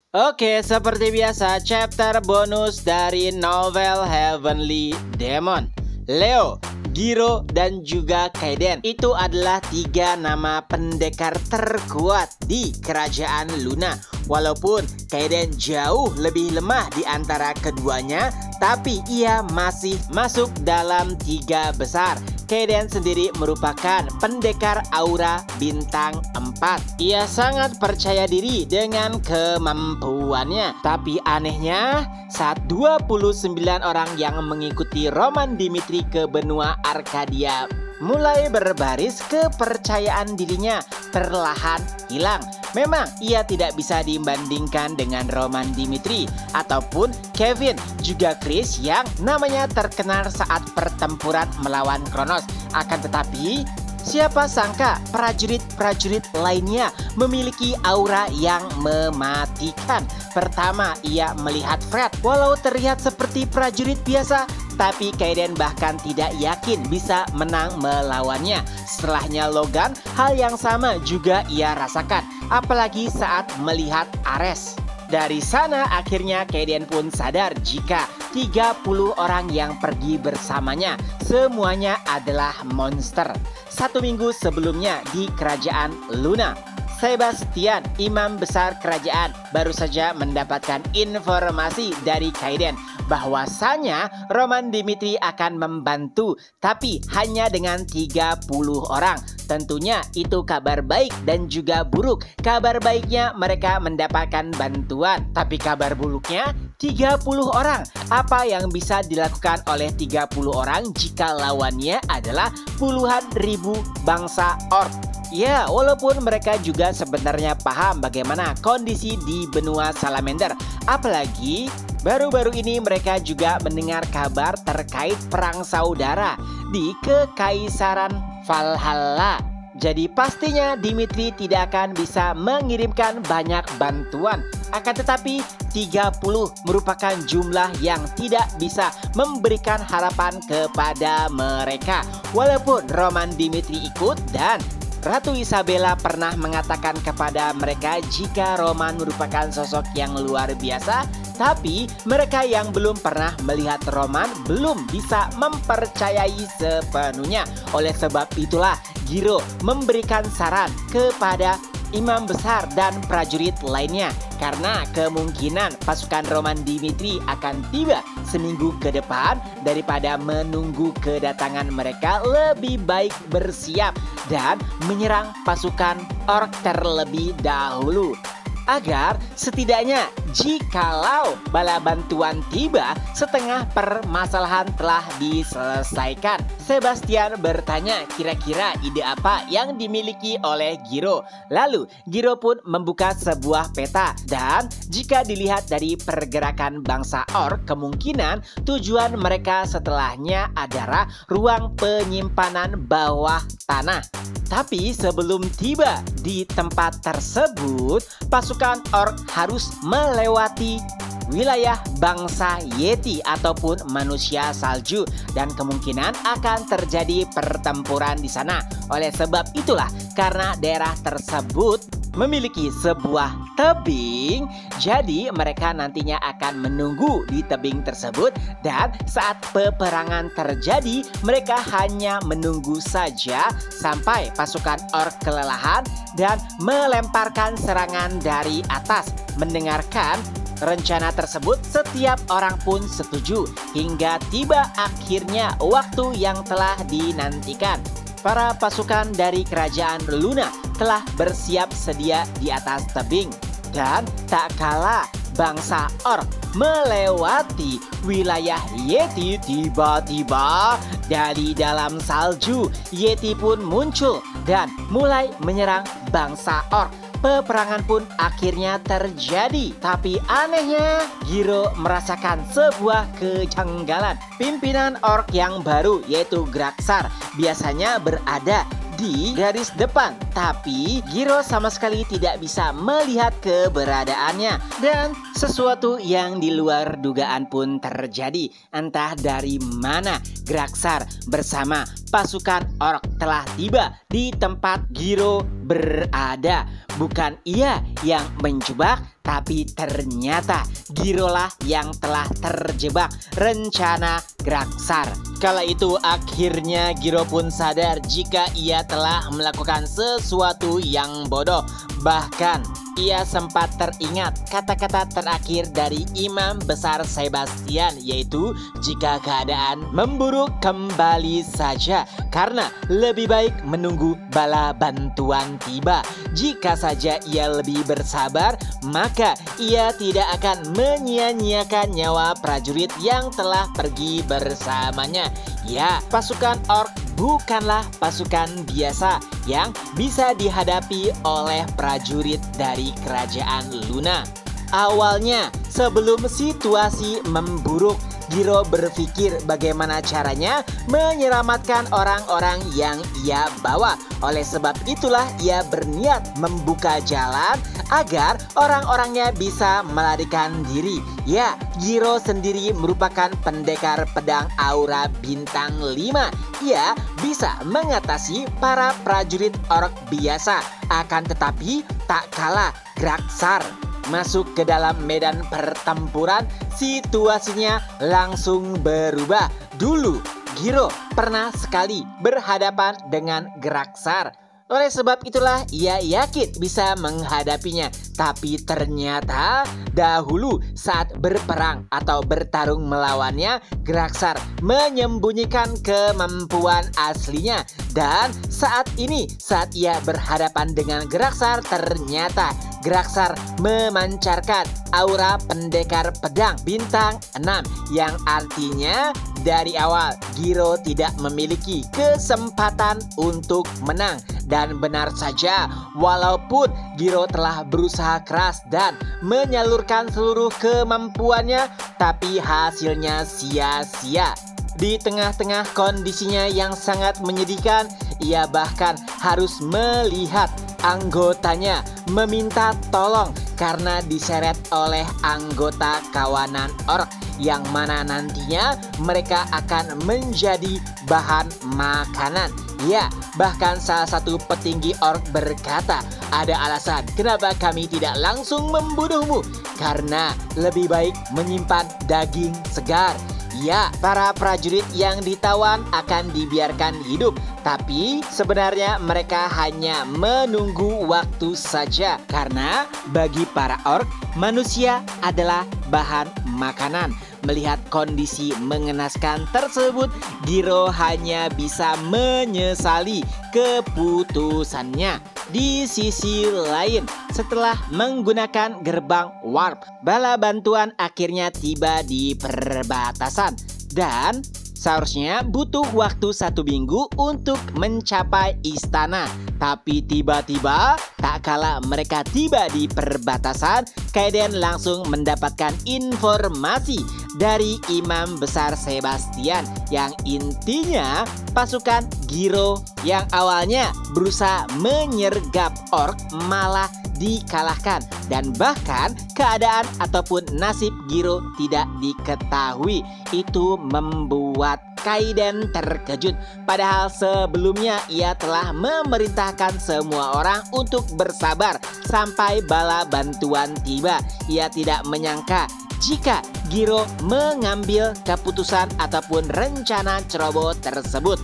Oke, seperti biasa, chapter bonus dari novel Heavenly Demon. Leo, Giro, dan juga Kaiden itu adalah 3 nama pendekar terkuat di kerajaan Luna. Walaupun Kaiden jauh lebih lemah di antara keduanya, tapi ia masih masuk dalam 3 besar. Kaiden sendiri merupakan pendekar aura bintang 4. Ia sangat percaya diri dengan kemampuannya. Tapi anehnya, saat 29 orang yang mengikuti Roman Dimitri ke benua Arkadia mulai berbaris, kepercayaan dirinya perlahan hilang. Memang ia tidak bisa dibandingkan dengan Roman Dimitri ataupun Kevin, juga Chris yang namanya terkenal saat pertempuran melawan Kronos. Akan tetapi, siapa sangka prajurit-prajurit lainnya memiliki aura yang mematikan. Pertama, ia melihat Fred. Walau terlihat seperti prajurit biasa, tapi Kaiden bahkan tidak yakin bisa menang melawannya. Setelahnya Logan, hal yang sama juga ia rasakan, apalagi saat melihat Ares. Dari sana akhirnya Kaiden pun sadar jika 30 orang yang pergi bersamanya semuanya adalah monster. 1 minggu sebelumnya di kerajaan Luna, Sebastian, imam besar kerajaan, baru saja mendapatkan informasi dari Kaiden bahwasanya Roman Dimitri akan membantu, tapi hanya dengan 30 orang. Tentunya itu kabar baik dan juga buruk. Kabar baiknya mereka mendapatkan bantuan, tapi kabar buruknya 30 orang. Apa yang bisa dilakukan oleh 30 orang jika lawannya adalah puluhan ribu bangsa orc? Ya, walaupun mereka juga sebenarnya paham bagaimana kondisi di benua Salamander. Apalagi baru-baru ini mereka juga mendengar kabar terkait perang saudara di Kekaisaran Valhalla. Jadi pastinya Dimitri tidak akan bisa mengirimkan banyak bantuan. Akan tetapi 30 merupakan jumlah yang tidak bisa memberikan harapan kepada mereka. Walaupun Roman Dimitri ikut dan Ratu Isabella pernah mengatakan kepada mereka jika Roman merupakan sosok yang luar biasa, tapi mereka yang belum pernah melihat Roman belum bisa mempercayai sepenuhnya. Oleh sebab itulah Giro memberikan saran kepada imam besar dan prajurit lainnya, karena kemungkinan pasukan Roman Dimitri akan tiba seminggu ke depan. Daripada menunggu kedatangan mereka, lebih baik bersiap dan menyerang pasukan orc terlebih dahulu, agar setidaknya jikalau bala bantuan tiba, setengah permasalahan telah diselesaikan. Sebastian bertanya kira-kira ide apa yang dimiliki oleh Giro. Lalu Giro pun membuka sebuah peta, dan jika dilihat dari pergerakan bangsa orc, kemungkinan tujuan mereka setelahnya adalah ruang penyimpanan bawah tanah. Tapi sebelum tiba di tempat tersebut, pasukan orc harus melewati wilayah bangsa Yeti ataupun manusia salju, dan kemungkinan akan terjadi pertempuran di sana. Oleh sebab itulah, karena daerah tersebut memiliki sebuah tebing, jadi mereka nantinya akan menunggu di tebing tersebut, dan saat peperangan terjadi mereka hanya menunggu saja sampai pasukan orc kelelahan dan melemparkan serangan dari atas. Mendengarkan rencana tersebut, setiap orang pun setuju hingga tiba akhirnya waktu yang telah dinantikan. Para pasukan dari kerajaan Luna telah bersiap sedia di atas tebing, dan tak kalah bangsa orc melewati wilayah Yeti, tiba-tiba dari dalam salju Yeti pun muncul dan mulai menyerang bangsa orc. Peperangan pun akhirnya terjadi. Tapi anehnya, Giro merasakan sebuah kejanggalan. Pimpinan orc yang baru, yaitu Graxar, biasanya berada di garis depan, tapi Giro sama sekali tidak bisa melihat keberadaannya. Dan sesuatu yang di luar dugaan pun terjadi. Entah dari mana Graxar bersama pasukan orc telah tiba di tempat Giro berada. bukan ia yang menjebak, tapi ternyata Girolah yang telah terjebak rencana Graksar. Kala itu akhirnya Giro pun sadar jika ia telah melakukan sesuatu yang bodoh. Bahkan ia sempat teringat kata-kata terakhir dari Imam Besar Sebastian, yaitu jika keadaan memburuk kembali saja, karena lebih baik menunggu bala bantuan tiba. Jika saja ia lebih bersabar, maka ia tidak akan menyia-nyiakan nyawa prajurit yang telah pergi bersamanya. Ya, pasukan orc bukanlah pasukan biasa yang bisa dihadapi oleh prajurit dari kerajaan Luna. Awalnya, sebelum situasi memburuk, Giro berpikir bagaimana caranya menyelamatkan orang-orang yang ia bawa. Oleh sebab itulah ia berniat membuka jalan agar orang-orangnya bisa melarikan diri. Ya, Giro sendiri merupakan pendekar pedang aura bintang 5. Ia bisa mengatasi para prajurit orc biasa, akan tetapi tak kalah Graksar masuk ke dalam medan pertempuran, situasinya langsung berubah. Dulu Giro pernah sekali berhadapan dengan Graksar. Oleh sebab itulah ia yakin bisa menghadapinya. Tapi ternyata dahulu saat berperang atau bertarung melawannya, Graksar menyembunyikan kemampuan aslinya. Dan saat ini, saat ia berhadapan dengan Graksar, ternyata Graksar memancarkan aura pendekar pedang bintang 6, yang artinya dari awal Giro tidak memiliki kesempatan untuk menang. Dan benar saja, walaupun Giro telah berusaha keras dan menyalurkan seluruh kemampuannya, tapi hasilnya sia-sia. Di tengah-tengah kondisinya yang sangat menyedihkan, ia bahkan harus melihat anggotanya meminta tolong karena diseret oleh anggota kawanan orc, yang mana nantinya mereka akan menjadi bahan makanan. Ya, bahkan salah satu petinggi orc berkata, ada alasan kenapa kami tidak langsung membunuhmu, karena lebih baik menyimpan daging segar. Ya, para prajurit yang ditawan akan dibiarkan hidup, tapi sebenarnya mereka hanya menunggu waktu saja, karena bagi para orc, manusia adalah bahan makanan. Melihat kondisi mengenaskan tersebut, Giro hanya bisa menyesali keputusannya. Di sisi lain, setelah menggunakan gerbang warp, bala bantuan akhirnya tiba di perbatasan. Dan seharusnya butuh waktu 1 minggu untuk mencapai istana. Tapi tiba-tiba, tak kala mereka tiba di perbatasan, Kaeden langsung mendapatkan informasi dari Imam Besar Sebastian, yang intinya pasukan Giro yang awalnya berusaha menyergap orc malah dikalahkan, dan bahkan keadaan ataupun nasib Giro tidak diketahui. Itu membuat Kaeden terkejut, padahal sebelumnya ia telah memerintahkan semua orang untuk bersabar sampai bala bantuan tiba. Ia tidak menyangka jika Giro mengambil keputusan ataupun rencana ceroboh tersebut.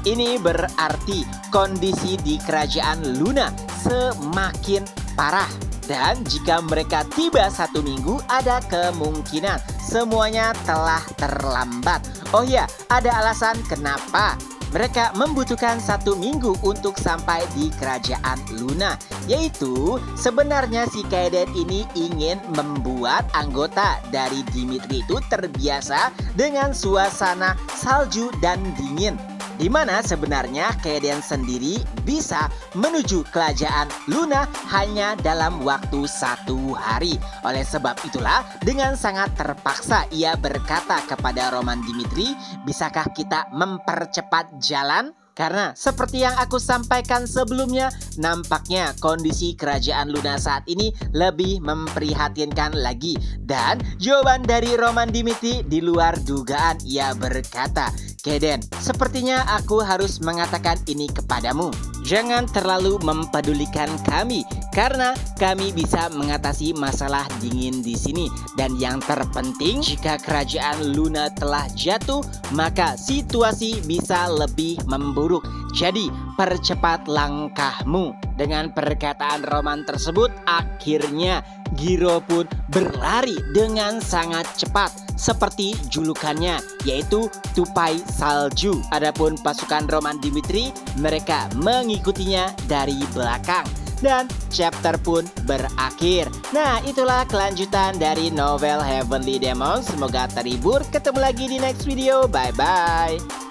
Ini berarti kondisi di kerajaan Luna semakin parah. Dan jika mereka tiba 1 minggu, ada kemungkinan semuanya telah terlambat. Oh ya, ada alasan kenapa mereka membutuhkan 1 minggu untuk sampai di kerajaan Luna, yaitu sebenarnya si Kaeden ini ingin membuat anggota dari Dimitri itu terbiasa dengan suasana salju dan dingin, di mana sebenarnya Kaeden sendiri bisa menuju kerajaan Luna hanya dalam waktu 1 hari. Oleh sebab itulah, dengan sangat terpaksa ia berkata kepada Roman Dimitri, bisakah kita mempercepat jalan? Karena seperti yang aku sampaikan sebelumnya, nampaknya kondisi kerajaan Luna saat ini lebih memprihatinkan lagi. Dan jawaban dari Roman Dimitri di luar dugaan. Ia berkata, Kaeden, sepertinya aku harus mengatakan ini kepadamu. Jangan terlalu mempedulikan kami. karena kami bisa mengatasi masalah dingin di sini. Dan yang terpenting, jika kerajaan Luna telah jatuh, maka situasi bisa lebih memburuk. Jadi, percepat langkahmu." Dengan perkataan Roman tersebut, akhirnya Giro pun berlari dengan sangat cepat seperti julukannya, yaitu tupai salju. Adapun pasukan Roman Dimitri, mereka mengikutinya dari belakang. Dan chapter pun berakhir. Nah, itulah kelanjutan dari novel Heavenly Demons. Semoga terhibur. Ketemu lagi di next video. Bye-bye.